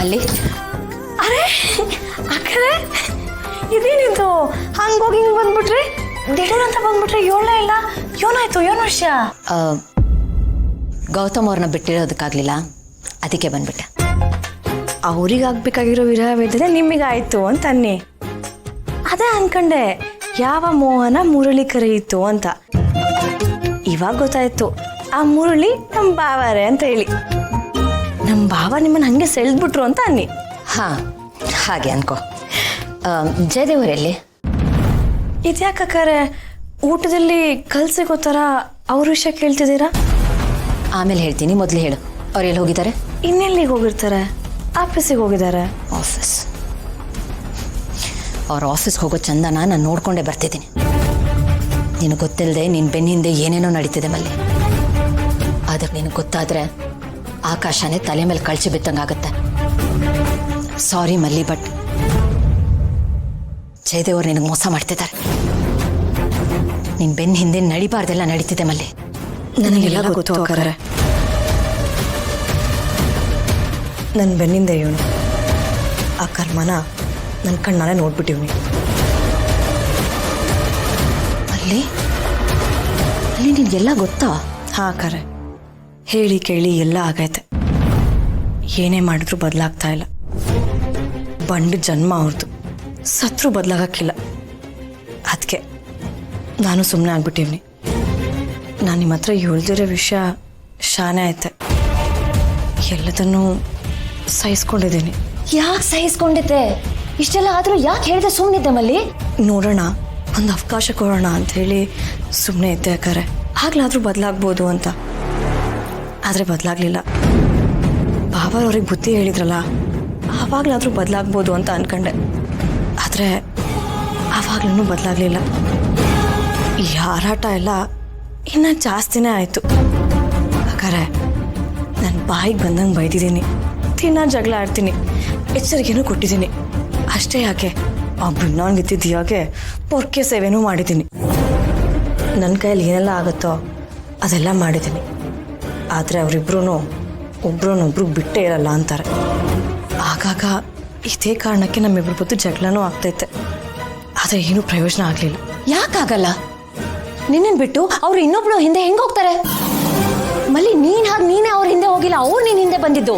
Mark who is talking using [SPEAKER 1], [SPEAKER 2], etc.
[SPEAKER 1] ಮಲ್ಲಿ.
[SPEAKER 2] ಅರೆ ಅಕ್ಕರೆ ಇದೇನಿದು ಹಂಗೋಗಿ ಹಿಂಗೆ ಬಂದ್ಬಿಟ್ರಿ, ದಿಢೀರ್ ಅಂತ ಬಂದ್ಬಿಟ್ರಿ, ಏಳೇ ಇಲ್ಲ. ಏನಾಯ್ತು, ಏನು ವಿಷಯ?
[SPEAKER 1] ಗೌತಮ್ ಅವ್ರನ್ನ ಬಿಟ್ಟಿರೋದಕ್ಕಾಗ್ಲಿಲ್ಲ, ಅದಕ್ಕೆ ಬಂದ್ಬಿಟ್ಟೆ.
[SPEAKER 2] ಅವ್ರಿಗೆ ಆಗ್ಬೇಕಾಗಿರೋ ವಿರಹ ವೇದನೆ ನಿಮಗಾಯ್ತು ಅಂತ ಅನ್ನಿ. ಅದೇ ಅನ್ಕಂಡೆ ಯಾವ ಮೋಹನ ಮುರಳಿ ಕರೆಯಿತು ಅಂತ. ಇವಾಗ ಗೊತ್ತಾಯ್ತು, ಆ ಮುರಳಿ ನಮ್ಮ ಬಾವರೇ ಅಂತ ಹೇಳಿ. ನಮ್ಮ ಬಾವ ನಿಮ್ಮನ್ನ ಹಂಗೆ ಸೆಳೆದ್ಬಿಟ್ರು ಅಂತ ಅನ್ನಿ.
[SPEAKER 1] ಹಾ, ಹಾಗೆ ಅನ್ಕೋ. ಜಯದೇವರಲ್ಲಿ
[SPEAKER 2] ಇದ್ಯಾಕರೆ ಊಟದಲ್ಲಿ ಕಲ್ಸಿಗೋ ಥರ ಅವ್ರ ವಿಷಯ ಕೇಳ್ತಿದ್ದೀರಾ?
[SPEAKER 1] ಆಮೇಲೆ ಹೇಳ್ತೀನಿ, ಮೊದಲು ಹೇಳು, ಅವ್ರು ಎಲ್ಲಿ ಹೋಗಿದ್ದಾರೆ?
[SPEAKER 2] ಇನ್ನೆಲ್ಲಿಗೆ ಹೋಗಿರ್ತಾರೆ? ಆಫೀಸಿಗೆ ಹೋಗಿದ್ದಾರೆ.
[SPEAKER 1] ಆಫೀಸ್? ಅವ್ರ ಆಫೀಸ್ಗೆ ಹೋಗೋ ಚಂದನ ನಾನು ನೋಡ್ಕೊಂಡೇ ಬರ್ತಿದ್ದೀನಿ. ನಿನಗೆ ಗೊತ್ತಿಲ್ಲದೆ ನಿನ್ನ ಬೆನ್ನಿಂದೆ ಏನೇನೋ ನಡೀತಿದೆ ಮಲ್ಲಿ. ಅದಕ್ಕೆ ನಿನಗೆ ಗೊತ್ತಾದರೆ ಆಕಾಶನೇ ತಲೆ ಮೇಲೆ ಕಳ್ಚಿ ಬಿತ್ತಂಗಾಗುತ್ತೆ. ಸಾರಿ ಮಲ್ಲಿ, ಬಟ್ ಜಯದೇವ್ರು ನಿನಗೆ ಮೋಸ ಮಾಡ್ತಿದ್ದಾರೆ. ನಿನ್ನ ಬೆನ್ನ ಹಿಂದೆ ನಡಿಬಾರ್ದೆಲ್ಲ ನಡೀತಿದೆ ಮಲ್ಲಿ.
[SPEAKER 2] ನನಗೆಲ್ಲ ಗೊತ್ತು ಅಕ್ಕರೆ. ನನ್ನ ಬೆನ್ನಿಂದ ಇವನು ಆ ಕರ್ಮನ ನನ್ನ ಕಣ್ಣಾಲೆ ನೋಡ್ಬಿಟ್ಟಿವ್ನಿ.
[SPEAKER 1] ಅಲ್ಲಿ ಅಲ್ಲಿ ನಿನಗೆಲ್ಲ ಗೊತ್ತಾ?
[SPEAKER 2] ಹಾಂ ಕರೆ, ಹೇಳಿ ಕೇಳಿ ಎಲ್ಲ ಆಗೈತೆ. ಏನೇ ಮಾಡಿದ್ರು ಬದಲಾಗ್ತಾ ಇಲ್ಲ. ಬಂಡ ಜನ್ಮ ಅವ್ರದ್ದು, ಸತ್ರು ಬದಲಾಗಕ್ಕಿಲ್ಲ. ಅದಕ್ಕೆ ನಾನು ಸುಮ್ಮನೆ ಆಗ್ಬಿಟ್ಟಿವ್ನಿ. ನಾನು ನಿಮ್ಮ ಹತ್ರ ಹೇಳ್ದಿರೋ ವಿಷಯ ಶಾನೆ ಐತೆ. ಎಲ್ಲದನ್ನೂ ಸಹಿಸ್ಕೊಂಡಿದ್ದೀನಿ.
[SPEAKER 1] ಯಾಕೆ ಸಹಿಸ್ಕೊಂಡಿದ್ದೆ? ಇಷ್ಟೆಲ್ಲ ಆದರೂ ಯಾಕೆ ಹೇಳಿದೆ ಸುಮ್ಮನಿದ್ದೆ ಮಲ್ಲಿ?
[SPEAKER 2] ನೋಡೋಣ, ಒಂದು ಅವಕಾಶ ಕೊಡೋಣ ಅಂಥೇಳಿ ಸುಮ್ಮನೆ ಇದ್ದೆ ಅಕ್ಕಾರೆ. ಆಗ್ಲಾದರೂ ಬದಲಾಗ್ಬೋದು ಅಂತ. ಆದರೆ ಬದಲಾಗಲಿಲ್ಲ. ಬಾಬಾರವ್ರಿಗೆ ಬುದ್ಧಿ ಹೇಳಿದ್ರಲ್ಲ, ಆವಾಗಲಾದರೂ ಬದಲಾಗ್ಬೋದು ಅಂತ ಅಂದ್ಕೊಂಡೆ. ಆದರೆ ಆವಾಗ್ಲೂ ಬದಲಾಗಲಿಲ್ಲ. ಈ ಹಾರಾಟ ಎಲ್ಲ ಇನ್ನೂ ಜಾಸ್ತಿನೇ ಆಯಿತು. ಅಕ್ಕಾರೆ ನನ್ನ ಬಾಯಿಗೆ ಬಂದಂಗೆ ಬೈದಿದ್ದೀನಿ, ದಿನ ಜಗಳ ಆಡ್ತೀನಿ, ಎಚ್ಚರಿಕೆನೂ ಕೊಟ್ಟಿದ್ದೀನಿ. ಅಷ್ಟೇ ಯಾಕೆ, ಒಬ್ಬರಿನ್ನೊಂದಿದ್ದಿಯಾಗೆ ಪೊರ್ಕೆ ಸೇವೆನೂ ಮಾಡಿದ್ದೀನಿ. ನನ್ನ ಕೈಯಲ್ಲಿ ಏನೆಲ್ಲ ಆಗುತ್ತೋ ಅದೆಲ್ಲ ಮಾಡಿದ್ದೀನಿ. ಆದರೆ ಅವರಿಬ್ರು ಒಬ್ರನ್ನೊಬ್ರು ಬಿಟ್ಟೇ ಇರಲ್ಲ ಅಂತಾರೆ. ಆಗಾಗ ಇದೇ ಕಾರಣಕ್ಕೆ ನಮ್ಮಿಬ್ರ ಬದ್ದು ಜಗಳನೂ ಆಗ್ತೈತೆ. ಆದರೆ ಏನೂ ಪ್ರಯೋಜನ ಆಗಲಿಲ್ಲ.
[SPEAKER 1] ಯಾಕಾಗಲ್ಲ? ನಿನ್ನನ್ನು ಬಿಟ್ಟು ಅವ್ರು ಇನ್ನೊಬ್ಳು ಹಿಂದೆ ಹೆಂಗೆ ಹೋಗ್ತಾರೆ ಮಲ್ಲಿ? ನೀನೇ ಅವ್ರ ಹಿಂದೆ ಹೋಗಿಲ್ಲ, ಅವ್ರು ನಿನ್ನ ಹಿಂದೆ ಬಂದಿದ್ದು.